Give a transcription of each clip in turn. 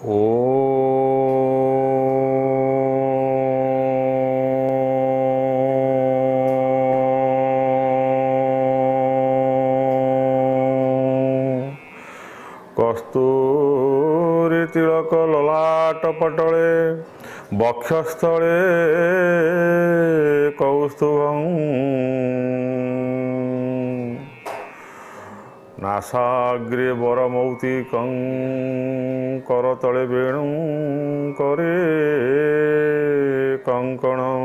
ଓ କସ୍ତୁରୀ ତିଳକ ଲଲାଟ ପଟଳେ ବକ୍ଷସ୍ଥଳେ କୌସ୍ତୁଭଂ ନାସାଗ୍ରେ ବରମୌକ୍ତିକଂ କରତଳେ ବେଣୁ करे କଙ୍କଣଂ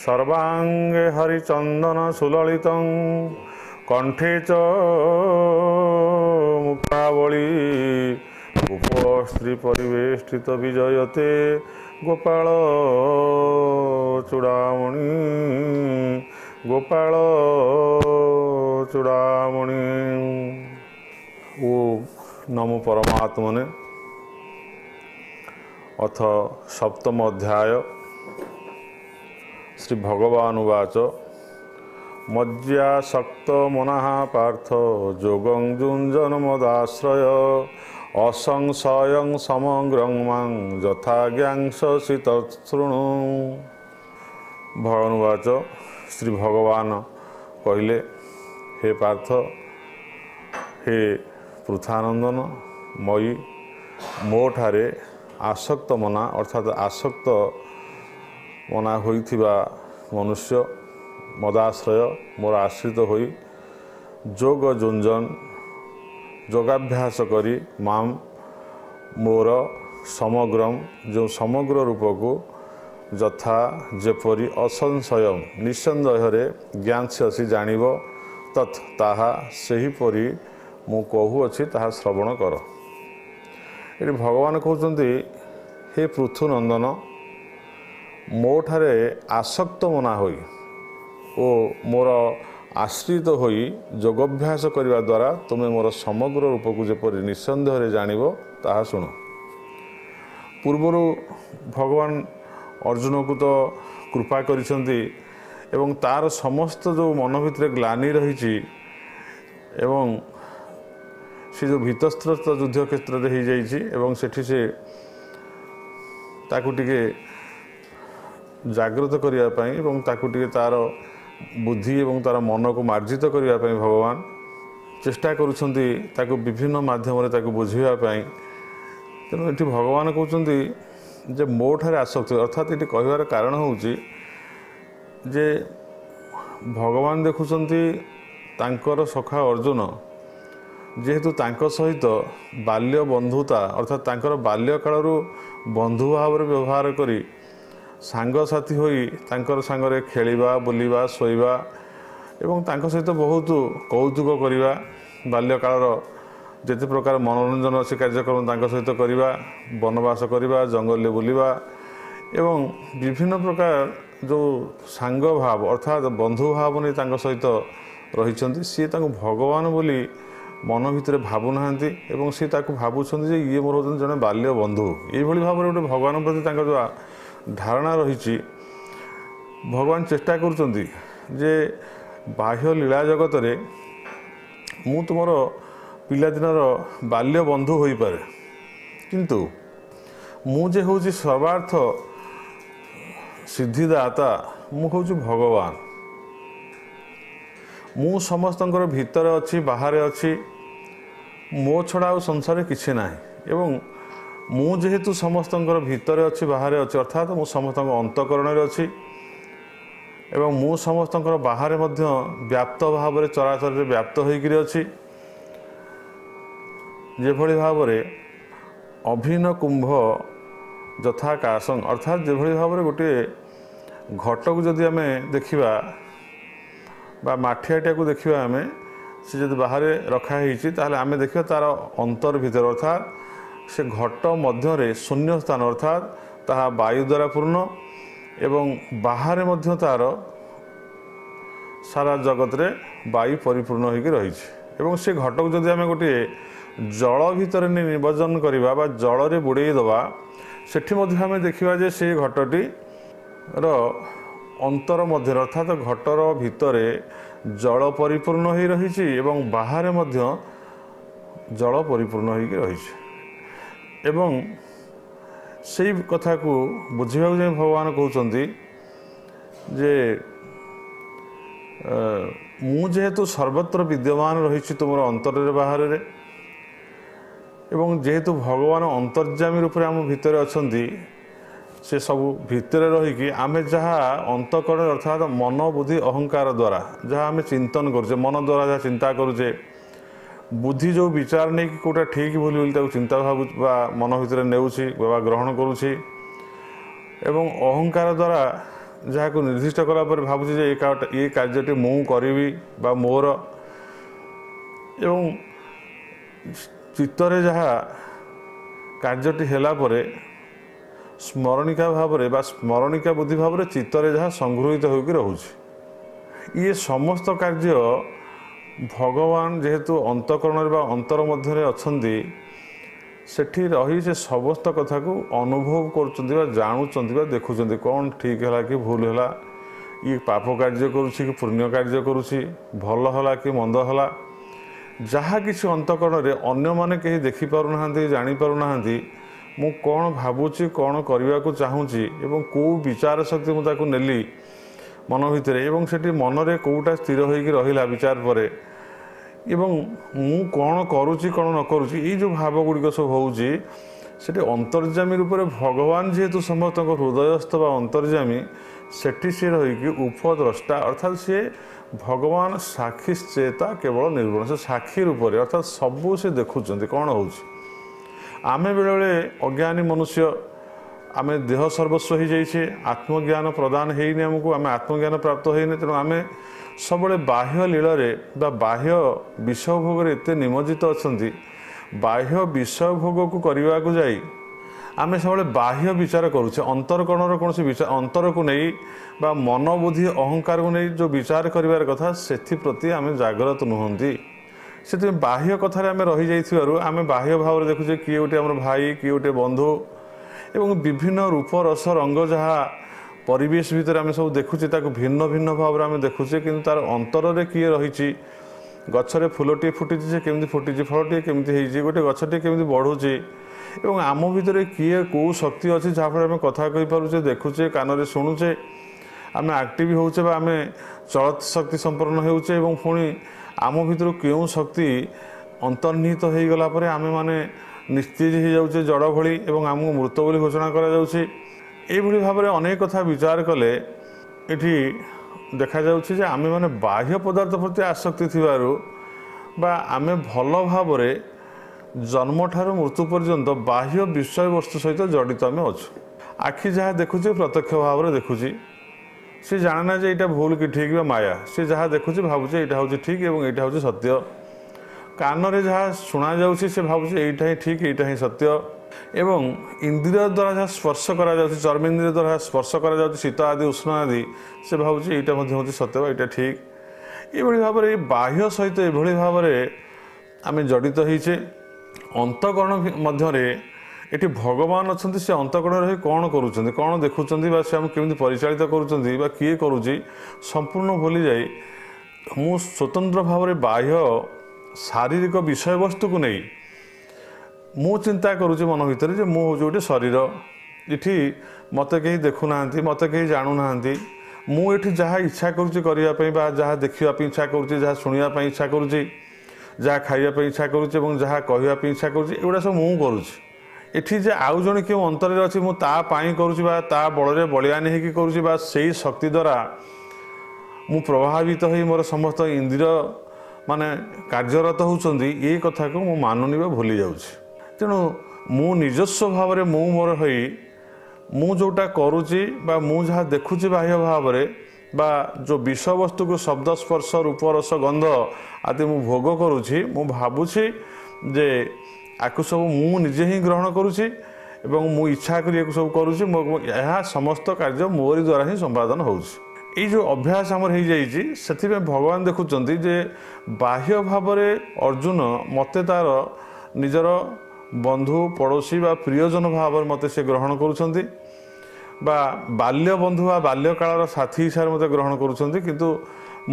ସର୍ବାଙ୍ଗେ ହରିଚନ୍ଦନ ସୁଲଳିତଂ କଣ୍ଠେ च ମୁକ୍ତାବଳୀ ଗୋପସ୍ତ୍ରୀ ପରିବେଷ୍ଟିତ ବିଜୟତେ ଗୋପାଳ ଚୂଡ଼ାମଣି ଗୋପାଳ ଚୂଡ଼ାମଣି। ଓ नमो परमात्मने। अथ सप्तम अध्याय। श्री भगवान उवाच मज्जासक्त मनः पार्थ जोगं युञ्जन मदाश्रय असंशयं समग्रं मां यथा ज्ञास्यसि तच्छृणु। भगवान उवाच श्री भगवान कहले, हे पार्थ, हे पृथानंदन मयि मो ठारे आसक्त मना अर्थात आसक्त मना होइथिबा मनुष्य मदाश्रय मोर आश्रित होई जोग जुंजन योगाभ्यास करी माम मोर समग्रम जो समग्र रूप को यथा जेपरी असंशय निसंदेह ज्ञास्यसि जानिब तत् ताहा सेहीपरि मु कहूअछि ताहा श्रवण कर। ये भगवान कहते हे पृथुनंदन मो ठारे आसक्त मना होई ओ मोर आश्रित होई योगाभ्यास करने द्वारा तुम्हें मोर समग्र रूप को जेपरि निसंदेह जानिब ताहा शुण। पूर्वर भगवान अर्जुन को तो कृपा करिसेंती एवं तार समस्त जो मन भितर ग्लानि रही एवं से जो भीतस्त्रस्त युद्ध क्षेत्र में हो जाइए एवं सेठी से ताकू टिके जागृत करने एवं ताकू टिके तार बुद्धि एवं तार मन को मार्जित करने भगवान चेष्टा करुछंती ताकू विभिन्न माध्यम ताकू बुझाई। तेणु ये भगवान कहते जे मो ठारे आसक्त अर्थात ये कहबार कारण होउची जे भगवान देखुछंती तांकर सखा अर्जुन जेहेतु तांको सहित बाल्य बंधुता अर्थात तांकर बाल्य कालरू बंधु भाव व्यवहार करी सांगसाथी होई तांकर सांगरे खेलिबा बुलिबा सोइबा एवं तांको सहित बहुत कौतुक करिबा बाल्य कालर जेते प्रकार मनोरंजन अच्छी कार्यक्रम तांको सहित करिबा वनवास करिबा जंगल बुलिबा एवं विभिन्न प्रकार जो सांग भाव अर्थात बंधु भाव नहीं तांको सहित रहिछंती सी तांको भगवान बोली मन भितर भावुना एवं सी ताकू भावुं ये मोर होते जड़े बाल्य बंधु ये भाव में गोटे भगवान प्रति जो धारणा रही भगवान चेष्टा करुँचे जे बाह्य लीला जगत रे मु तुमर पिलादिनर बाल्य बंधु हो पारे किंतु मुझे हूँ सर्वार्थ सिद्धिदाता मु हूँ भगवान मु समस्त भितर अच्छी बाहर अच्छी मो छड़ा आ संसार किसी ना एवं मु जेहेतु समस्त भितर अच्छी बाहर अच्छी अर्थात मु समस्त अंतकरण अच्छी एवं मु समस्त बाहर व्याप्त भाव में चराचर व्याप्त होकर अच्छी जेभली भाव में अभिन्न कुंभ यथाकाशं अर्थात जेभली भाव में गोटे घट को जदि आम देखा बा माठियाटिया को देखा आम से जब बाहर रखाही आम देखा तार अंतर भीतर अर्थात से घट मध्य शून्य स्थान अर्थात ताहा वायु द्वारा पूर्ण एवं बाहर मध्य तार सारा जगत रे वायु परिपूर्ण होकर रही एवं से घट को जदि आम गोटे जल भितर निमज्जन करवा बा जल रे बुड़े दबा सेठी मध्य आम देखा जे से घटटी अंतर मध्य अर्थात घटर भितर जल परिपूर्ण हो रही एवं बाहर मध्य ଜଳ ପରିପୂର୍ଣ୍ଣ ହୋଇକି ରହିଛି। ଏବଂ ସେଇ କଥାକୁ ବୁଝିବାକୁ ଯାଇ ଭଗବାନ କହୁଛନ୍ତି ଯେ ମୁଁ ଯେହେତୁ ସର୍ବତ୍ର ବିଦ୍ୟମାନ ରହିଛି ତୁମର ଅନ୍ତରରେ ବାହାରରେ, ଏବଂ ଯେହେତୁ ଭଗବାନ ଅନ୍ତର୍ଯାମୀ ରୂପରେ ଆମ ଭିତରେ ଅଛନ୍ତି, ସେ ସବୁ ଭିତରେ ରହିକି ଆମେ ଯାହା ଅନ୍ତଃକରଣ ଅର୍ଥାତ୍ ମନ ବୁଦ୍ଧି ଅହଙ୍କାର ଦ୍ୱାରା ଯାହା ଆମେ ଚିନ୍ତନ କରୁଛେ, ମନ ଦ୍ୱାରା ଯାହା ଚିନ୍ତା କରୁଛେ, ବୁଦ୍ଧି ଯେଉଁ ବିଚାର ନେଇକି କେଉଁଟା ଠିକ୍ ଭୁଲ ବୋଲି ତାକୁ ଚିନ୍ତା ବା ମନ ଭିତରେ ନେଉଛି ବା ଗ୍ରହଣ କରୁଛି, ଏବଂ ଅହଙ୍କାର ଦ୍ୱାରା ଯାହାକୁ ନିର୍ଦ୍ଦିଷ୍ଟ କଲା ପରେ ଭାବୁଛି ଯେ ଏ କାର୍ଯ୍ୟଟି ମୁଁ କରିବି ବା ମୋର, ଏବଂ ଚିତ୍ତରେ ଯାହା କାର୍ଯ୍ୟଟି ହେଲା ପରେ ସ୍ମରଣିକା ଭାବରେ ବା ସ୍ମରଣିକା ବୁଦ୍ଧି ଭାବରେ ଚିତ୍ତରେ ଯାହା ସଂଗୃହୀତ ହୋଇକି ରହୁଛି। ଇଏ ସମସ୍ତ କାର୍ଯ୍ୟ ଭଗବାନ ଯେହେତୁ ଅନ୍ତଃକରଣରେ ବା ଅନ୍ତର ମଧ୍ୟରେ ଅଛନ୍ତି, ସେଠି ରହି ସେ ସମସ୍ତ କଥାକୁ ଅନୁଭବ କରୁଛନ୍ତି ବା ଜାଣୁଛନ୍ତି ବା ଦେଖୁଛନ୍ତି କ'ଣ ଠିକ୍ ହେଲା କି ଭୁଲ ହେଲା, ଇଏ ପାପ କାର୍ଯ୍ୟ କରୁଛି କି ପୁଣ୍ୟ କାର୍ଯ୍ୟ କରୁଛି, ଭଲ ହେଲା କି ମନ୍ଦ ହେଲା, ଯାହା କିଛି ଅନ୍ତଃକରଣରେ ଅନ୍ୟମାନେ କେହି ଦେଖିପାରୁନାହାନ୍ତି, ଜାଣିପାରୁନାହାନ୍ତି, ମୁଁ କ'ଣ ଭାବୁଛି, କ'ଣ କରିବାକୁ ଚାହୁଁଛି ଏବଂ କେଉଁ ବିଚାର ଶକ୍ତି ମୁଁ ତାକୁ ନେଲି ମନ ଭିତରେ, ଏବଂ ସେଠି ମନରେ କେଉଁଟା ସ୍ଥିର ହୋଇକି ରହିଲା ବିଚାର ପରେ, ଏବଂ ମୁଁ କ'ଣ କରୁଛି କ'ଣ ନ କରୁଛି, ଏଇ ଯେଉଁ ଭାବ ଗୁଡ଼ିକ ସବୁ ହେଉଛି, ସେଠି ଅନ୍ତର୍ଯାମୀ ରୂପରେ ଭଗବାନ ଯେହେତୁ ସମସ୍ତଙ୍କ ହୃଦୟସ୍ଥ ବା ଅନ୍ତର୍ଯାମୀ, ସେଠି ସେ ରହିକି ଉପଦ୍ରଷ୍ଟା ଅର୍ଥାତ୍ ସିଏ ଭଗବାନ ସାକ୍ଷୀଶ୍ଚେତା କେବଳ ନିର୍ଗୁଣ, ସେ ସାକ୍ଷୀ ରୂପରେ ଅର୍ଥାତ୍ ସବୁ ସେ ଦେଖୁଛନ୍ତି କ'ଣ ହେଉଛି। ଆମେ ବେଳେବେଳେ ଅଜ୍ଞାନୀ ମନୁଷ୍ୟ, ଆମେ ଦେହ ସର୍ବସ୍ୱ ହୋଇଯାଇଛେ, ଆତ୍ମଜ୍ଞାନ ପ୍ରଦାନ ହେଇନି ଆମକୁ, ଆମେ ଆତ୍ମଜ୍ଞାନ ପ୍ରାପ୍ତ ହେଇନି, ତେଣୁ ଆମେ ସବୁବେଳେ ବାହ୍ୟ ଲୀଳରେ ବା ବାହ୍ୟ ବିଷୟ ଭୋଗରେ ଏତେ ନିମଜ୍ଜିତ ଅଛନ୍ତି, ବାହ୍ୟ ବିଷୟ ଭୋଗକୁ କରିବାକୁ ଯାଇ ଆମେ ସବୁବେଳେ ବାହ୍ୟ ବିଚାର କରୁଛେ, ଅନ୍ତରକରଣର କୌଣସି ବିଚାର ଅନ୍ତରକୁ ନେଇ ବା ମନ ବୁଦ୍ଧି ଅହଙ୍କାରକୁ ନେଇ ଯେଉଁ ବିଚାର କରିବାର କଥା ସେଥିପ୍ରତି ଆମେ ଜାଗ୍ରତ ନୁହନ୍ତି। ସେଥିପାଇଁ ବାହ୍ୟ କଥାରେ ଆମେ ରହିଯାଇଥିବାରୁ ଆମେ ବାହ୍ୟ ଭାବରେ ଦେଖୁଛେ କିଏ ଗୋଟେ ଆମର ଭାଇ, କିଏ ଗୋଟେ ବନ୍ଧୁ, ଏବଂ ବିଭିନ୍ନ ରୂପ ରସ ରଙ୍ଗ ଯାହା ପରିବେଶ ଭିତରେ ଆମେ ସବୁ ଦେଖୁଛେ ତାକୁ ଭିନ୍ନ ଭିନ୍ନ ଭାବରେ ଆମେ ଦେଖୁଛେ, କିନ୍ତୁ ତାର ଅନ୍ତରରେ କିଏ ରହିଛି, ଗଛରେ ଫୁଲଟିଏ ଫୁଟିଛି ସେ କେମିତି ଫୁଟିଛି, ଫଳଟିଏ କେମିତି ହେଇଛି, ଗୋଟେ ଗଛଟିଏ କେମିତି ବଢ଼ୁଛି, ଏବଂ ଆମ ଭିତରେ କିଏ କେଉଁ ଶକ୍ତି ଅଛି ଯାହାଫଳରେ ଆମେ କଥା କହିପାରୁଛେ, ଦେଖୁଛେ, କାନରେ ଶୁଣୁଛେ, ଆମେ ଆକ୍ଟିଭ୍ ହେଉଛେ ବା ଆମେ ଚଳତ ଶକ୍ତି ସମ୍ପନ୍ନ ହେଉଛେ, ଏବଂ ପୁଣି ଆମ ଭିତରୁ କେଉଁ ଶକ୍ତି ଅନ୍ତର୍ନିହିତ ହୋଇଗଲା ପରେ ଆମେମାନେ ନିସ୍ତେଜ ହୋଇଯାଉଛେ ଜଡ଼ ଭଳି ଏବଂ ଆମକୁ ମୃତ ବୋଲି ଘୋଷଣା କରାଯାଉଛି। ଏଇଭଳି ଭାବରେ ଅନେକ କଥା ବିଚାର କଲେ ଏଠି ଦେଖାଯାଉଛି ଯେ ଆମେମାନେ ବାହ୍ୟ ପଦାର୍ଥ ପ୍ରତି ଆସକ୍ତି ଥିବାରୁ ବା ଆମେ ଭଲ ଭାବରେ ଜନ୍ମଠାରୁ ମୃତ୍ୟୁ ପର୍ଯ୍ୟନ୍ତ ବାହ୍ୟ ବିଷୟବସ୍ତୁ ସହିତ ଜଡ଼ିତ ଆମେ ଅଛୁ। ଆଖି ଯାହା ଦେଖୁଛି ପ୍ରତ୍ୟକ୍ଷ ଭାବରେ ଦେଖୁଛି, ସେ ଜାଣେ ନା ଯେ ଏଇଟା ଭୁଲ କି ଠିକ୍ ବା ମାୟା, ସେ ଯାହା ଦେଖୁଛି ଭାବୁଛି ଏଇଟା ହେଉଛି ଠିକ୍ ଏବଂ ଏଇଟା ହେଉଛି ସତ୍ୟ। କାନରେ ଯାହା ଶୁଣାଯାଉଛି ସେ ଭାବୁଛି ଏଇଟା ହିଁ ଠିକ୍, ଏଇଟା ହିଁ ସତ୍ୟ, ଏବଂ ଇନ୍ଦ୍ରିୟ ଦ୍ୱାରା ଯାହା ସ୍ପର୍ଶ କରାଯାଉଛି, ଚର୍ମେନ୍ଦ୍ରିୟ ଦ୍ୱାରା ସ୍ପର୍ଶ କରାଯାଉଛି, ଶୀତ ଆଦି ଉଷ୍ଣ ଆଦି, ସେ ଭାବୁଛି ଏଇଟା ମଧ୍ୟ ହେଉଛି ସତ୍ୟ ବା ଏଇଟା ଠିକ୍। ଏଇଭଳି ଭାବରେ ଏଇ ବାହ୍ୟ ସହିତ ଏଭଳି ଭାବରେ ଆମେ ଜଡ଼ିତ ହେଇଛେ। ଅନ୍ତଃକରଣ ମଧ୍ୟରେ ଏଠି ଭଗବାନ ଅଛନ୍ତି, ସେ ଅନ୍ତଃକରଣରେ ରହି କ'ଣ କରୁଛନ୍ତି, କ'ଣ ଦେଖୁଛନ୍ତି ବା ସେ ଆମକୁ କେମିତି ପରିଚାଳିତ କରୁଛନ୍ତି ବା କିଏ କରୁଛି ସମ୍ପୂର୍ଣ୍ଣ ଭୁଲିଯାଇ ମୁଁ ସ୍ୱତନ୍ତ୍ର ଭାବରେ ବାହ୍ୟ ଶାରୀରିକ ବିଷୟବସ୍ତୁକୁ ନେଇ ମୁଁ ଚିନ୍ତା କରୁଛି ମନ ଭିତରେ ଯେ ମୁଁ ହେଉଛି ଗୋଟେ ଶରୀର, ଏଠି ମୋତେ କେହି ଦେଖୁନାହାନ୍ତି, ମୋତେ କେହି ଜାଣୁନାହାନ୍ତି, ମୁଁ ଏଠି ଯାହା ଇଚ୍ଛା କରୁଛି କରିବା ପାଇଁ ବା ଯାହା ଦେଖିବା ପାଇଁ ଇଚ୍ଛା କରୁଛି, ଯାହା ଶୁଣିବା ପାଇଁ ଇଚ୍ଛା କରୁଛି, ଯାହା ଖାଇବା ପାଇଁ ଇଚ୍ଛା କରୁଛି ଏବଂ ଯାହା କହିବା ପାଇଁ ଇଚ୍ଛା କରୁଛି, ଏଗୁଡ଼ା ସବୁ ମୁଁ କରୁଛି। ଏଠି ଯେ ଆଉ ଜଣେ କେଉଁ ଅନ୍ତରରେ ଅଛି ମୁଁ ତା ପାଇଁ କରୁଛି ବା ତା ବଳରେ ବଳିୟାନ ହେଇକି କରୁଛି ବା ସେଇ ଶକ୍ତି ଦ୍ୱାରା ମୁଁ ପ୍ରଭାବିତ ହୋଇ ମୋର ସମସ୍ତ ଇନ୍ଦ୍ରିୟ ମାନେ କାର୍ଯ୍ୟରତ ହେଉଛନ୍ତି, ଏ କଥାକୁ ମୁଁ ମାନୁନି ବା ଭୁଲି ଯାଉଛି। ତେଣୁ ମୁଁ ନିଜସ୍ୱ ଭାବରେ ମୁଁ ମୋର ହୋଇ ମୁଁ ଯେଉଁଟା କରୁଛି ବା ମୁଁ ଯାହା ଦେଖୁଛି ବାହ୍ୟ ଭାବରେ ବା ଯେଉଁ ବିଷୟବସ୍ତୁକୁ ଶବ୍ଦ ସ୍ପର୍ଶ ରୂପ ରସ ଗନ୍ଧ ଆଦି ମୁଁ ଭୋଗ କରୁଛି, ମୁଁ ଭାବୁଛି ଯେ ଆକୁ ସବୁ ମୁଁ ନିଜେ ହିଁ ଗ୍ରହଣ କରୁଛି ଏବଂ ମୁଁ ଇଚ୍ଛା କରି ଏକୁ ସବୁ କରୁଛି, ଏହା ସମସ୍ତ କାର୍ଯ୍ୟ ମୋରି ଦ୍ୱାରା ହିଁ ସମ୍ପାଦନ ହେଉଛି। ଏଇ ଯେଉଁ ଅଭ୍ୟାସ ଆମର ହେଇଯାଇଛି, ସେଥିପାଇଁ ଭଗବାନ ଦେଖୁଛନ୍ତି ଯେ ବାହ୍ୟ ଭାବରେ ଅର୍ଜୁନ ମୋତେ ତାର ନିଜର ବନ୍ଧୁ ପଡ଼ୋଶୀ ବା ପ୍ରିୟଜନ ଭାବରେ ମୋତେ ସେ ଗ୍ରହଣ କରୁଛନ୍ତି ବା ବାଲ୍ୟ ବନ୍ଧୁ ବା ବାଲ୍ୟକାଳର ସାଥୀ ହିସାବରେ ମୋତେ ଗ୍ରହଣ କରୁଛନ୍ତି, କିନ୍ତୁ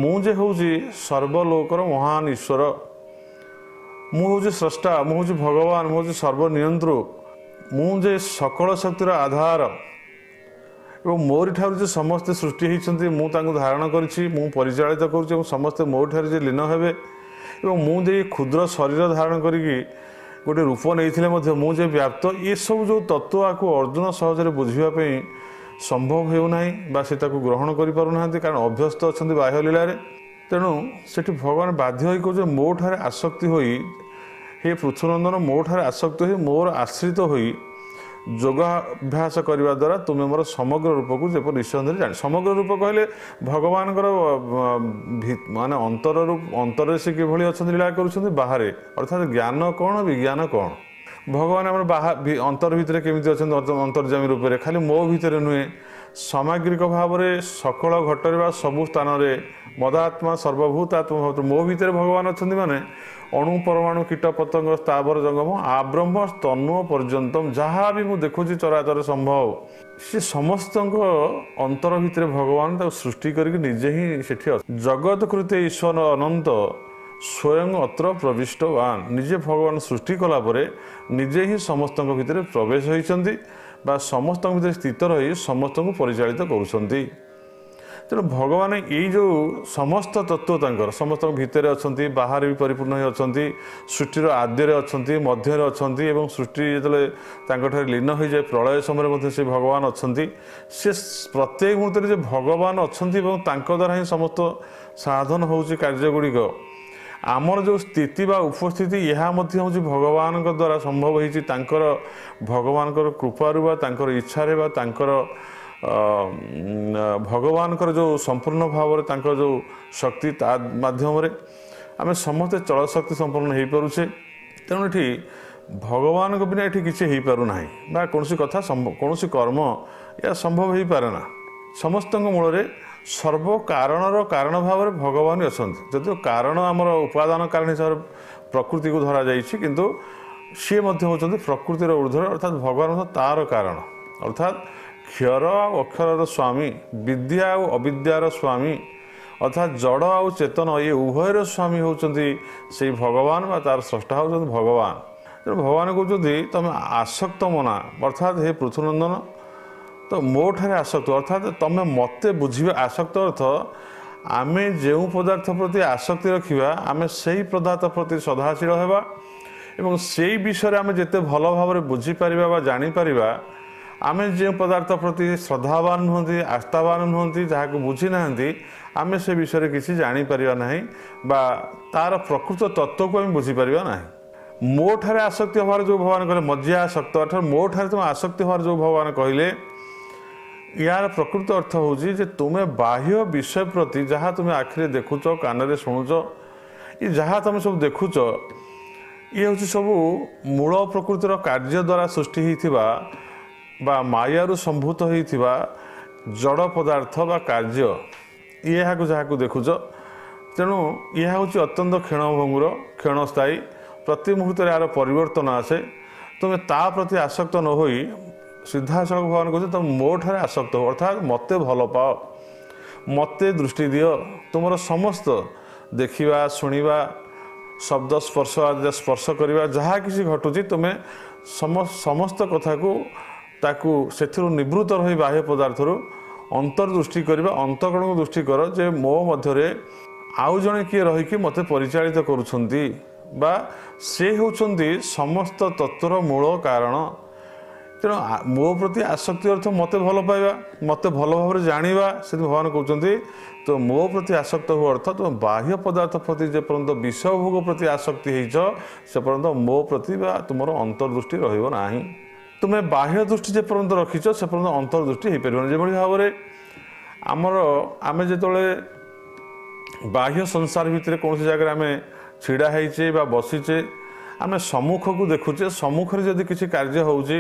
ମୁଁ ଯେ ହେଉଛି ସର୍ବଲୋକର ମହାନ ଈଶ୍ୱର, ମୁଁ ହେଉଛି ସ୍ରଷ୍ଟା, ମୁଁ ହେଉଛି ଭଗବାନ, ମୁଁ ହେଉଛି ସର୍ବନିୟନ୍ତ୍ରୁ, ମୁଁ ଯେ ସକଳ ଶକ୍ତିର ଆଧାର ଏବଂ ମୋରି ଠାରୁ ଯେ ସମସ୍ତେ ସୃଷ୍ଟି ହୋଇଛନ୍ତି ମୁଁ ତାଙ୍କୁ ଧାରଣ କରିଛି, ମୁଁ ପରିଚାଳିତ କରୁଛି ଏବଂ ସମସ୍ତେ ମୋ ଠାରେ ଯେ ଲୀନ ହେବେ ଏବଂ ମୁଁ ଯେ କ୍ଷୁଦ୍ର ଶରୀର ଧାରଣ କରିକି ଗୋଟେ ରୂପ ନେଇଥିଲେ ମଧ୍ୟ ମୁଁ ଯେ ବ୍ୟାପ୍ତ, ଏସବୁ ଯେଉଁ ତତ୍ତ୍ୱ ଆକୁ ଅର୍ଜୁନ ସହଜରେ ବୁଝିବା ପାଇଁ ସମ୍ଭବ ହେଉନାହିଁ ବା ସେ ତାକୁ ଗ୍ରହଣ କରିପାରୁନାହାନ୍ତି, କାରଣ ଅଭ୍ୟସ୍ତ ଅଛନ୍ତି ବାହ୍ୟ ଲୀଳାରେ। ତେଣୁ ସେଠି ଭଗବାନ ବାଧ୍ୟ ହୋଇ କହୁଛନ୍ତି ମୋ ଠାରେ ଆସକ୍ତି ହୋଇ, ହେ ପୃଥୁନନ୍ଦନ ମୋ ଠାରେ ଆସକ୍ତି ହୋଇ ମୋର ଆଶ୍ରିତ ହୋଇ ଯୋଗାଭ୍ୟାସ କରିବା ଦ୍ୱାରା ତୁମେ ମୋର ସମଗ୍ର ରୂପକୁ ଯେପରି ନିଃସନ୍ଦେହରେ ଜାଣି। ସମଗ୍ର ରୂପ କହିଲେ ଭଗବାନଙ୍କର ମାନେ ଅନ୍ତରରେ ସେ କିଭଳି ଅଛନ୍ତି ଲୀଳା କରୁଛନ୍ତି, ବାହାରେ ଅର୍ଥାତ୍ ଜ୍ଞାନ କ'ଣ ବିଜ୍ଞାନ କ'ଣ। ଭଗବାନ ଆମର ଅନ୍ତର ଭିତରେ କେମିତି ଅଛନ୍ତି, ଅନ୍ତର୍ଯାମୀ ରୂପରେ, ଖାଲି ମୋ ଭିତରେ ନୁହେଁ, ସାମଗ୍ରିକ ଭାବରେ ସକଳ ଘଟରେ ବା ସବୁ ସ୍ଥାନରେ ମଦାତ୍ମା ସର୍ବଭୂତାତ୍ମା ଭାବ ମୋ ଭିତରେ ଭଗବାନ ଅଛନ୍ତି। ମାନେ ଅଣୁ ପରମାଣୁ କୀଟ ପତଙ୍ଗ ସ୍ଥାବର ଜଙ୍ଗମ ଆବ୍ରହ୍ମ ତନ୍ମ ପର୍ଯ୍ୟନ୍ତମ ଯାହା ବି ମୁଁ ଦେଖୁଛି ଚରାଚର ସମ୍ଭବ, ସେ ସମସ୍ତଙ୍କ ଅନ୍ତର ଭିତରେ ଭଗବାନ ତାକୁ ସୃଷ୍ଟି କରିକି ନିଜେ ହିଁ ସେଠି ଜଗତ କୃତେ ଈଶ୍ୱର ଅନନ୍ତ ସ୍ୱୟଂ ଅତ୍ର ପ୍ରବିଷ୍ଟବାନ। ନିଜେ ଭଗବାନ ସୃଷ୍ଟି କଲା ପରେ ନିଜେ ହିଁ ସମସ୍ତଙ୍କ ଭିତରେ ପ୍ରବେଶ ହୋଇଛନ୍ତି ବା ସମସ୍ତଙ୍କ ଭିତରେ ସ୍ଥିତ ରହି ସମସ୍ତଙ୍କୁ ପରିଚାଳିତ କରୁଛନ୍ତି। ତେଣୁ ଭଗବାନ ଏଇ ଯେଉଁ ସମସ୍ତ ତତ୍ତ୍ୱ ତାଙ୍କର ସମସ୍ତଙ୍କ ଭିତରେ ଅଛନ୍ତି, ବାହାରେ ବି ପରିପୂର୍ଣ୍ଣ ହୋଇ ଅଛନ୍ତି, ସୃଷ୍ଟିର ଆଦ୍ୟରେ ଅଛନ୍ତି, ମଧ୍ୟରେ ଅଛନ୍ତି ଏବଂ ସୃଷ୍ଟି ଯେତେବେଳେ ତାଙ୍କଠାରେ ଲୀନ ହୋଇଯାଏ ପ୍ରଳୟ ସମୟରେ ମଧ୍ୟ ସେ ଭଗବାନ ଅଛନ୍ତି। ସେ ପ୍ରତ୍ୟେକ ମୁହୂର୍ତ୍ତରେ ଯେ ଭଗବାନ ଅଛନ୍ତି ଏବଂ ତାଙ୍କ ଦ୍ୱାରା ହିଁ ସମସ୍ତ ସାଧନ ହେଉଛି କାର୍ଯ୍ୟଗୁଡ଼ିକ। ଆମର ଯେଉଁ ସ୍ଥିତି ବା ଉପସ୍ଥିତି ଏହା ମଧ୍ୟ ହେଉଛି ଭଗବାନଙ୍କ ଦ୍ୱାରା ସମ୍ଭବ ହୋଇଛି, ତାଙ୍କର ଭଗବାନଙ୍କର କୃପାରୁ ବା ତାଙ୍କର ଇଚ୍ଛାରେ ବା ତାଙ୍କର ଭଗବାନଙ୍କର ଯେଉଁ ସମ୍ପୂର୍ଣ୍ଣ ଭାବରେ ତାଙ୍କର ଯେଉଁ ଶକ୍ତି ତା ମାଧ୍ୟମରେ ଆମେ ସମସ୍ତେ ଚଳଶକ୍ତି ସମ୍ପନ୍ନ ହୋଇପାରୁଛେ। ତେଣୁ ଏଠି ଭଗବାନଙ୍କ ବିନା ଏଠି କିଛି ହୋଇପାରୁନାହିଁ ବା କୌଣସି କଥା କୌଣସି କର୍ମ ଏହା ସମ୍ଭବ ହୋଇପାରେ ନା। ସମସ୍ତଙ୍କ ମୂଳରେ ସର୍ବ କାରଣର କାରଣ ଭାବରେ ଭଗବାନ ଅଛନ୍ତି। ଯଦିଓ କାରଣ ଆମର ଉପାଦାନ କାରଣ ହିସାବରେ ପ୍ରକୃତିକୁ ଧରାଯାଇଛି, କିନ୍ତୁ ସିଏ ମଧ୍ୟ ହେଉଛନ୍ତି ପ୍ରକୃତିର ଊର୍ଦ୍ଧ୍ୱରେ, ଅର୍ଥାତ୍ ଭଗବାନ ତାର କାରଣ, ଅର୍ଥାତ୍ କ୍ଷର ଆଉ ଅକ୍ଷରର ସ୍ୱାମୀ, ବିଦ୍ୟା ଆଉ ଅବିଦ୍ୟାର ସ୍ୱାମୀ, ଅର୍ଥାତ୍ ଜଡ଼ ଆଉ ଚେତନ ଏ ଉଭୟର ସ୍ୱାମୀ ହେଉଛନ୍ତି ସେଇ ଭଗବାନ ବା ତାର ସ୍ରଷ୍ଟା ହେଉଛନ୍ତି ଭଗବାନ। ତେଣୁ ଭଗବାନ କହୁଛନ୍ତି ତମେ ଆସକ୍ତ ମନା, ଅର୍ଥାତ୍ ହେ ପୃଥୁନନ୍ଦନ ତ ମୋ ଠାରେ ଆସକ୍ତ, ଅର୍ଥାତ୍ ତମେ ମୋତେ ବୁଝିବା। ଆସକ୍ତ ଅର୍ଥ ଆମେ ଯେଉଁ ପଦାର୍ଥ ପ୍ରତି ଆସକ୍ତି ରଖିବା ଆମେ ସେହି ପଦାର୍ଥ ପ୍ରତି ସଦାଶୀଳ ହେବା ଏବଂ ସେଇ ବିଷୟରେ ଆମେ ଯେତେ ଭଲ ଭାବରେ ବୁଝିପାରିବା ବା ଜାଣିପାରିବା, ଆମେ ଯେଉଁ ପଦାର୍ଥ ପ୍ରତି ଶ୍ରଦ୍ଧାବାନ ନୁହନ୍ତି, ଆସ୍ଥାବାନ ନୁହନ୍ତି, ଯାହାକୁ ବୁଝି ନାହାନ୍ତି, ଆମେ ସେ ବିଷୟରେ କିଛି ଜାଣିପାରିବା ନାହିଁ ବା ତାର ପ୍ରକୃତ ତତ୍ତ୍ୱକୁ ଆମେ ବୁଝିପାରିବା ନାହିଁ। ମୋ ଠାରେ ଆସକ୍ତି ହେବାର ଯେଉଁ ଭଗବାନ କହିଲେ ମଜ୍ଜା ଆସକ୍ତ, ଅର୍ଥାତ୍ ମୋ ଠାରେ ତୁମେ ଆସକ୍ତି ହେବାର ଯେଉଁ ଭଗବାନ କହିଲେ, ୟାର ପ୍ରକୃତ ଅର୍ଥ ହେଉଛି ଯେ ତୁମେ ବାହ୍ୟ ବିଷୟ ପ୍ରତି ଯାହା ତୁମେ ଆଖିରେ ଦେଖୁଛ, କାନରେ ଶୁଣୁଛ, ଏ ଯାହା ତୁମେ ସବୁ ଦେଖୁଛ, ଇଏ ହେଉଛି ସବୁ ମୂଳ ପ୍ରକୃତିର କାର୍ଯ୍ୟ ଦ୍ୱାରା ସୃଷ୍ଟି ହୋଇଥିବା ବା ମାୟାରୁ ସମ୍ଭୂତ ହୋଇଥିବା ଜଡ଼ ପଦାର୍ଥ ବା କାର୍ଯ୍ୟ, ଏହାକୁ ଯାହାକୁ ଦେଖୁଛ। ତେଣୁ ଏହା ହେଉଛି ଅତ୍ୟନ୍ତ କ୍ଷଣଭଙ୍ଗୁର, କ୍ଷଣସ୍ଥାୟୀ, ପ୍ରତି ମୁହୂର୍ତ୍ତରେ ଏହାର ପରିବର୍ତ୍ତନ ଆସେ। ତୁମେ ତା ପ୍ରତି ଆସକ୍ତ ନ ହୋଇ ସିଧାସଳଖ ଭଗବାନ କହୁଛ ତୁମେ ମୋ ଠାରେ ଆସକ୍ତ ହୁଅ, ଅର୍ଥାତ୍ ମୋତେ ଭଲ ପାଅ, ମୋତେ ଦୃଷ୍ଟି ଦିଅ। ତୁମର ସମସ୍ତ ଦେଖିବା, ଶୁଣିବା, ଶବ୍ଦ ସ୍ପର୍ଶ ଆଦି ସ୍ପର୍ଶ କରିବା ଯାହା କିଛି ଘଟୁଛି ତୁମେ ସମସ୍ତ କଥାକୁ ତାକୁ ସେଥିରୁ ନିବୃତ୍ତ ରହି ବାହ୍ୟ ପଦାର୍ଥରୁ ଅନ୍ତର୍ଦୃଷ୍ଟି କରିବା, ଅନ୍ତଃକରଣକୁ ଦୃଷ୍ଟି କର ଯେ ମୋ ମଧ୍ୟରେ ଆଉ ଜଣେ କିଏ ରହିକି ମୋତେ ପରିଚାଳିତ କରୁଛନ୍ତି ବା ସେ ହେଉଛନ୍ତି ସମସ୍ତ ତତ୍ତ୍ୱର ମୂଳ କାରଣ। ତେଣୁ ମୋ ପ୍ରତି ଆସକ୍ତି ଅର୍ଥ ମୋତେ ଭଲ ପାଇବା, ମୋତେ ଭଲ ଭାବରେ ଜାଣିବା। ସେଥିପାଇଁ ଭଗବାନ କହୁଛନ୍ତି ତ ମୋ ପ୍ରତି ଆସକ୍ତ ହୁଅ, ଅର୍ଥ ତୁମେ ବାହ୍ୟ ପଦାର୍ଥ ପ୍ରତି ଯେପର୍ଯ୍ୟନ୍ତ ବିଷୟ ଭୋଗ ପ୍ରତି ଆସକ୍ତି ହେଇଛ ସେ ପର୍ଯ୍ୟନ୍ତ ମୋ ପ୍ରତି ବା ତୁମର ଅନ୍ତର୍ଦୃଷ୍ଟି ରହିବ ନାହିଁ। ତୁମେ ବାହ୍ୟ ଦୃଷ୍ଟି ଯେପର୍ଯ୍ୟନ୍ତ ରଖିଛ ସେ ପର୍ଯ୍ୟନ୍ତ ଅନ୍ତର୍ଦୃଷ୍ଟି ହୋଇପାରିବନି। ଯେଭଳି ଭାବରେ ଆମେ ଯେତେବେଳେ ବାହ୍ୟ ସଂସାର ଭିତରେ କୌଣସି ଜାଗାରେ ଆମେ ଛିଡ଼ା ହେଇଛେ ବା ବସିଛେ, ଆମେ ସମ୍ମୁଖକୁ ଦେଖୁଛେ, ସମ୍ମୁଖରେ ଯଦି କିଛି କାର୍ଯ୍ୟ ହେଉଛି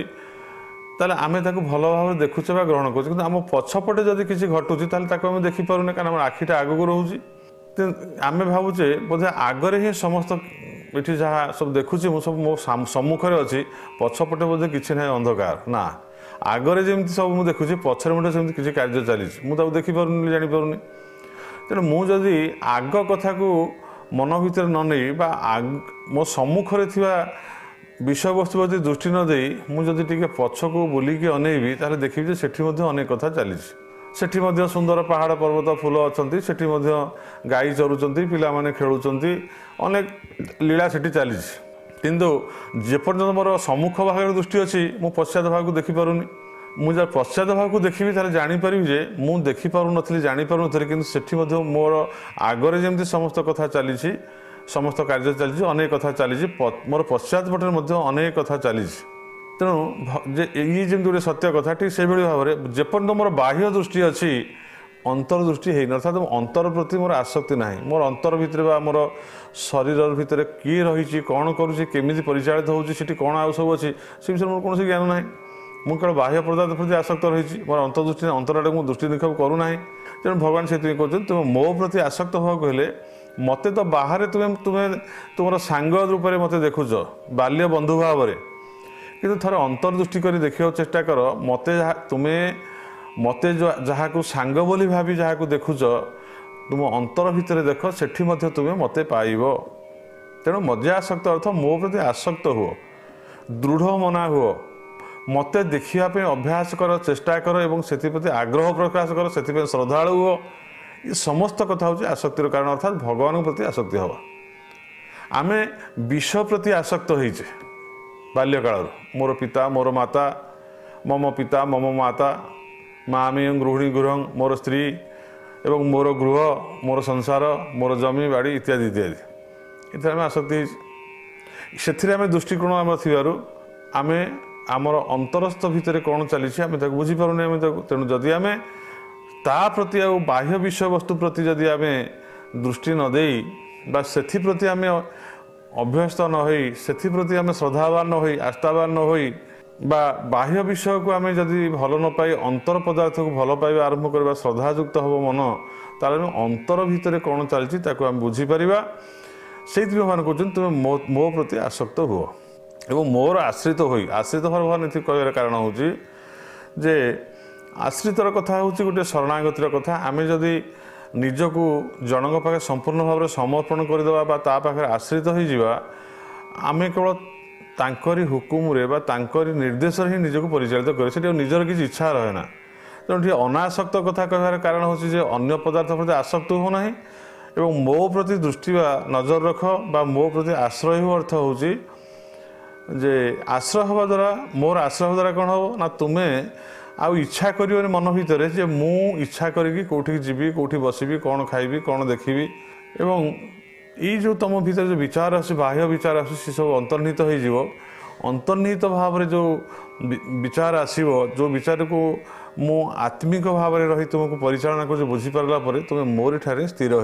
ତାହେଲେ ଆମେ ତାକୁ ଭଲ ଭାବରେ ଦେଖୁଛେ ବା ଗ୍ରହଣ କରୁଛେ, କିନ୍ତୁ ଆମ ପଛପଟେ ଯଦି କିଛି ଘଟୁଛି ତାହେଲେ ତାକୁ ଆମେ ଦେଖିପାରୁନେ, କାରଣ ଆମର ଆଖିଟା ଆଗକୁ ରହୁଛି। ଆମେ ଭାବୁଛେ ବୋଧେ ଆଗରେ ହିଁ ସମସ୍ତ ଏଠି ଯାହା ସବୁ ଦେଖୁଛି ମୁଁ ସବୁ ମୋ ସମ୍ମୁଖରେ ଅଛି, ପଛପଟେ ବୋଧେ କିଛି ନାହିଁ, ଅନ୍ଧକାର। ନା, ଆଗରେ ଯେମିତି ସବୁ ମୁଁ ଦେଖୁଛି ପଛରେ ମଧ୍ୟ ସେମିତି କିଛି କାର୍ଯ୍ୟ ଚାଲିଛି, ମୁଁ ତାକୁ ଦେଖିପାରୁନି, ଜାଣିପାରୁନି। ତେଣୁ ମୁଁ ଯଦି ଆଗ କଥାକୁ मन भितर न नहीं बा मो सम्मुखरे थिबा विषयवस्तु प्रति दृष्टि न दे मुझे टी पछक बुलिकी अनेबी ताहले देखिबी जे सेठी मध्ये अनेक कथा चली सेठी मध्ये सुंदर पहाड़ पर्वत फूल अच्छा सेठी मध्ये गाई चरुचंती पिला माने खेलुचंती अनेक लीला सेठी चली किंतु जेपर्यंत मोर सम्मुख भाग दृष्टि अच्छी मु पश्चात भाग को देखिपारुनी मुझे पश्चात भाग को देखी ताहले जानीपारि जे मु देखिपारुनथली जानीपारुनथली किंतु सेठी मध्ये मोर आगरे जेमती समस्त कथा चली समस्त कार्य चली अनेक कथा चली मोर पश्चात पटे अनेक कथा चली तेणु ये जमी गोटे सत्य कथा ठीक से भाव में जेपर्यंत मोर बाह्य दृष्टि अच्छी अंतर्दृष्टि है अर्थात अंतर प्रति मोर आसक्ति ना मोर अंतर भितर मोर शरीर भितर किए रही कौन करुँची केमी परिचालित होती कौन आउ सब अच्छी से विषय मोर कौन ज्ञान ना मुझे केवल बाह्य पदार्थ प्रति आसक्त रही मोर अंतर्दृष्टि अंतर आड़े मुझे दृष्टि निक्षेप करूना तेणु भगवान से कहते तुम मो प्रति आसक्त हाँ कहले मत तो बाहर तुम्हें तुम्हें तुम सांग रूप में मत देखुच बाल्य बंधु भाव में कि थोड़े अंतर्दृष्टि कर देखा चेष्टा कर मत तुम्हें मत जहाँ को सांग बोली भाभी जहाँ को देखुच तुम अंतर भितर देख सेठी मध्य तुम्हें मत पाइब तेणु मजे आसक्त अर्थ मो प्रति आसक्त हुओ दृढ़ मना हुओ मत देखापी अभ्यास कर चेष्टा कर और से आग्रह प्रकाश कर से श्रद्धालु हुओ ये समस्त कथा हूँ आसक्तिर कारण अर्थात भगवान प्रति आसक्ति हवा आमे विष प्रति आसक्त होइचे बाल्यकाल मोर पिता मोर माता मम पिता मम माता मामी गृहिणी गृह मोर स्त्री एवं मोर गृह मोर संसार मोर जमी बाड़ी इत्यादि इत्यादि इतने आसक्ति से दृष्टिकोण आम थी आम आमर अंतरस्थ भितर कौन चली आम बुझीपारे आम तेणु जदि आम ता प्रति आ बाह्य विषय वस्तु प्रति जदि आम दृष्टि न देई बा सेथि प्रति आम अभ्यस्त न होई सेथि प्रति आम श्रद्धावान न होई आस्थावान न होई बा बाह्य विषय को आम जदि भल न पाई अंतर पदार्थ को भल पाइबा आरंभ करबा श्रद्धायुक्त हम मन ताले अंतर भितर कौन चलती आम बुझीपर से भगवान कहते तुम मो प्रति आसक्त हुओ एवं मोर आश्रित होई आश्रित हर भगवान ये कहर कारण हूँ जे आश्रितर कथा हूँ गोटे शरणागतिर कथा आम जदि निजको जनक पाखे संपूर्ण भाव में समर्पण करदे ता पाखे आश्रित हो आम केवल तांकरी हुकुम रे बा तांकरी निर्देश ही निजको परिचालित करे से निजर किसी इच्छा रहे ना तेणु अनासक्त कथा कहार कारण हूँ अन्य पदार्थ प्रति आसक्त हो ना एवं मो प्रति दृष्टि बा नजर रख बा मो प्रति आश्रय हो अर्थ हूँ जे आश्रय हवा द्वारा मोर आश्रय हवा द्वारा कौन हम ना तुम्हें आउ इच्छा कर मन भितर जे मु इच्छा करी कौटी जीवी कौटी बसबी कौन खाइबी कौन देखी एवं ये जो तुम भीतर जो विचार आस बाह्य विचार आस सब अंतर्निहित हो अंतर्निहित भाव में जो विचार आसो जो विचार को मु आत्मिक भाव में रही तुमको परिचालना कर बुझीपारा तुम्हें मोरी ठारे स्थिर हो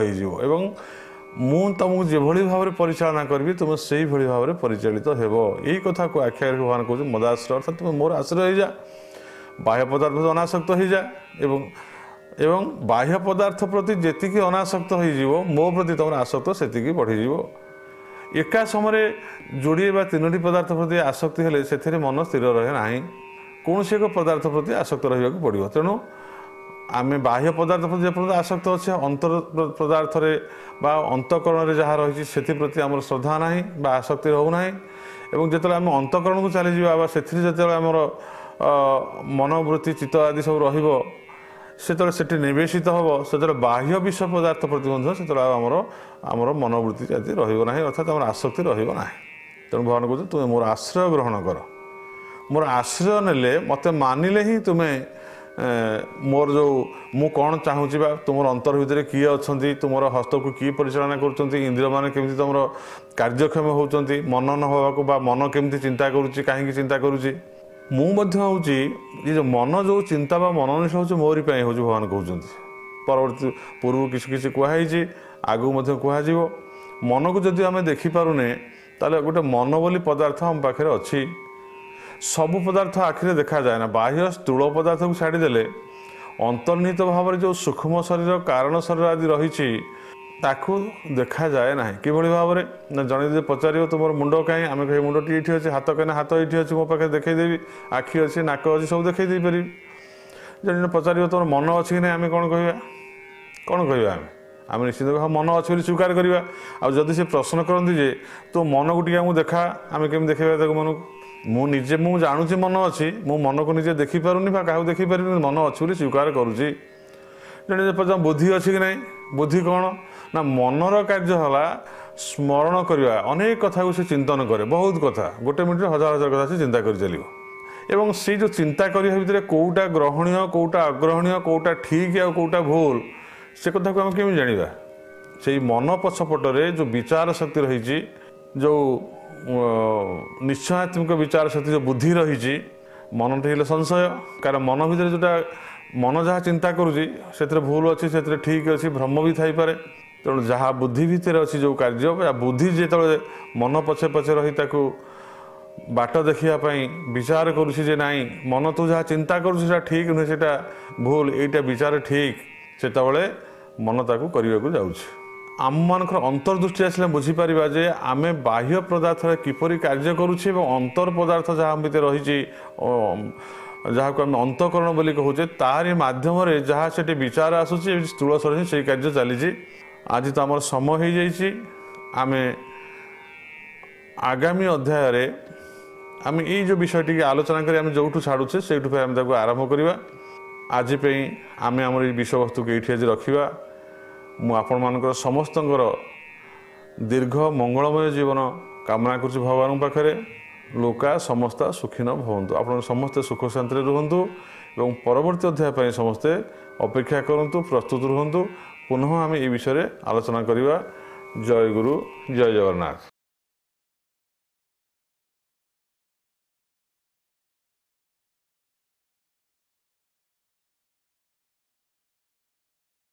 मु तुमको जो भाव में परिचालना करी तुम से भाव में परिचालित हो यही कथा को आख्या भगवान कहते मदाश्रय अर्थात तुम मोर आश्रय हो जा बाह्य पदार्थ अनासक्त हो जा एवं बाह्य पदार्थ प्रति जी अनासक्त हो मो प्रति तुम आसक्त से बढ़ीज एका समय जोड़े बा तीनोटी पदार्थ प्रति आसक्ति हेले से मन स्थिर रहे ना कौन से एक पदार्थ प्रति आसक्त रहा पड़ो तेणु आम बाह्य पदार्थ प्रति जेपर्यंत आसक्त अच्छे अंतर पदार्थ बा अंतकरण जहाँ रही से प्रति आम श्रद्धा ना बा आसक्ति रोना एवं जो आम अंतकरण को चली जावा से आमर मनोवृत्ति चित्त आदि सब से निवेशित हम से बाह्य विषय पदार्थ प्रति से आमर मनोवृत्ति आदि रहा अर्थात आम आसक्ति रहा तेणु भगवान कहते तुम्हें मोर आश्रय ग्रहण कर मोर आश्रय नेले मत मानिले ही तुम्हें मोर जो मु कौन चाहूँगी तुम अंतर भितर किए अच्छा तुम हस्त को किए परिचालना कर इंद्रिय मान केमी तुम कार्यक्षम होती मन न होगा मन केमी चिंता करुँची कहीं चिंता करुँची हूँ ये जो मन जो चिंता मनोनिष्ठ हूँ मोरी हूँ भगवान कहते परवर्ती पूर्व किसी कहुई आगू कह मन को जदि आम देखिपारे ताले गोटे मन बोली पदार्थ आम पाखे अच्छी सबु पदार्थ आखिरे देखा जाए ना बाह्य स्थूल पदार्थ को छाड़देले अंतर्निहित भाव में जो सूक्ष्म शरीर कारण शरीर आदि रही देखा जाए ना कि भाव में जड़े जो पचार तुम मुंड कहीं आम कहीं मुंडी ये अच्छे हाथ कहीं हाथ ये अच्छे मो पाखे देखईदेवी आखि अच्छी नाक अच्छी सब देखई पारि जड़े पचार तुम मन अच्छी कि ना आम कौन कह आम निश्चित भाव मन अच्छे बोली स्वीकार करवा आदि से प्रश्न करती जे तो मन को टी देखा आम केमी देखा मन को मुझे मुझे जानूँ मन अच्छी मो मन को निजे देखिपारूनी क्या देखिपार मन अच्छी बोली स्वीकार करुँची जड़े बुद्धि अच्छी कि ना बुद्धि कौन ना मनर कार्य है स्मरण करवा अनेक कथा को से चिंतन करे बहुत कथा गोटे मिनट हजार हजार कथा से चिंता कर चलो एवं सी जो चिंता करने भितर कौटा ग्रहणीय कौटा अग्रहणीय कौटा ठीक आ कौटा भूल से कथा को आम केमी जाना से मन पछपटरे जो विचार शक्ति रही जो निश्चयात्मक विचार शक्ति जो बुद्धि रही मन टे संशय कारण मन भितर जोटा मन जहाँ चिंता करुँची से भूल अच्छी से ठीक अच्छी भ्रम भी थी पारे तेणु जहाँ बुद्धि भितर अच्छी जो कार्य बुद्धि जो मन पछे पछे रही ताकू बाट देखापी विचार करुँची जे नाई मन तू जहाँ चिंता करुँचा ठीक नुहे से भूल यहाँ विचार ठीक से मन ताकू करने को जाऊँ आम मानकर अंतर्दृष्टि आसले बुझीपर जे आम बाह्य पदार्थ किपरि कार्य करुचे अंतर पदार्थ जहाँ भितर रही जहाँ को आम अंतकरण बोली कहूचे तारी माध्यम जहाँ से विचार आसूसी स्थूल शरीर से कार्य चली आज तो आम समय हो जाइए आम आगामी अध्याय आम ये जो विषय टी आलोचना करें जो छाड़ुचे से आरंभ करवा आज आम आम विषय वस्तु को ये आज रखा मु आपण मानकर समस्तंकर दीर्घ मंगलमय जीवन कामना करुच्ची भगवान पाखे लोका समस्ता सुखीन भवंतु आपण समस्ते सुख शांति रुहंतु एवं परवर्ती अध्याय समस्ते अपेक्षा करंतु प्रस्तुत रुहंतु पुनः आम ए विषय आलोचना करवा जय गुरु जय जगन्नाथ।